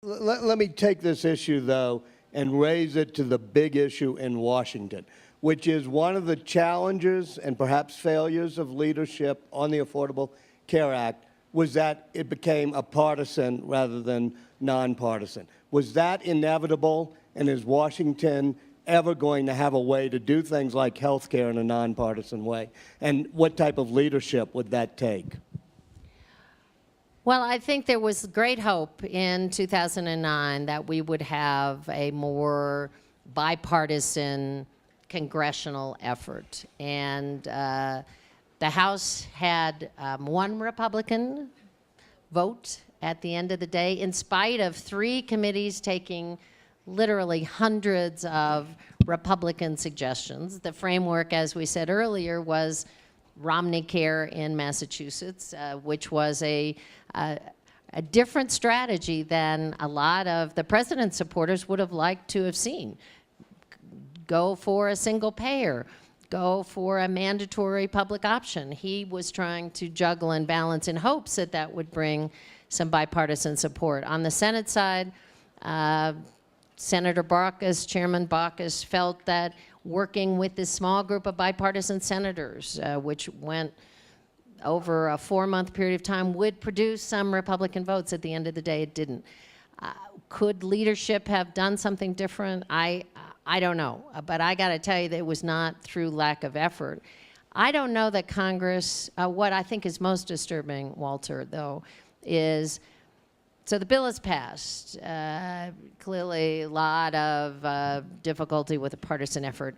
Let me take this issue, though, and raise it to the big issue in Washington, which is one of the challenges and perhaps failures of leadership on the Affordable Care Act was that it became a partisan rather than nonpartisan. Was that inevitable, and is Washington ever going to have a way to do things like health care in a nonpartisan way? And what type of leadership would that take? Well, I think there was great hope in 2009 that we would have a more bipartisan congressional effort. And the House had one Republican vote at the end of the day, in spite of 3 committees taking literally hundreds of Republican suggestions. The framework, as we said earlier, was Romney Care in Massachusetts, which was a different strategy than a lot of the president's supporters would have liked to have seen. Go for a single payer, go for a mandatory public option. He was trying to juggle and balance in hopes that that would bring some bipartisan support. On the Senate side, Senator Baucus, Chairman Baucus, felt that working with this small group of bipartisan senators, which went over a 4-month period of time, would produce some Republican votes. At the end of the day, it didn't. Could leadership have done something different? I don't know, but I got to tell you that it was not through lack of effort. I don't know that Congress, what I think is most disturbing, Walter, though, is, so the bill is passed. Clearly a lot of difficulty with a partisan effort.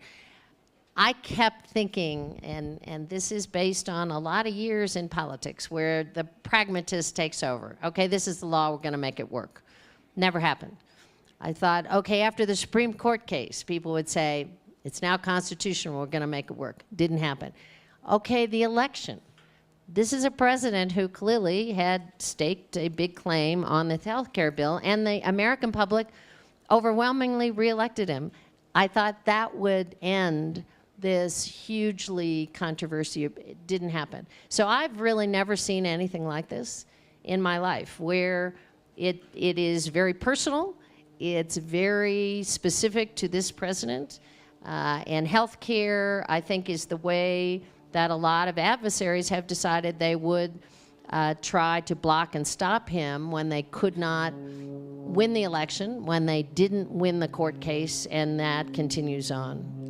I kept thinking, and this is based on a lot of years in politics where the pragmatist takes over. Okay, this is the law, we're going to make it work. Never happened. I thought, okay, after the Supreme Court case, people would say, it's now constitutional, we're going to make it work. Didn't happen. Okay, the election. This is a president who clearly had staked a big claim on the health care bill, and the American public overwhelmingly reelected him. I thought that would end this hugely controversy. It didn't happen. So I've really never seen anything like this in my life, where it is very personal, it's very specific to this president, and health care, I think, is the way that a lot of adversaries have decided they would try to block and stop him when they could not win the election, when they didn't win the court case, and that continues on.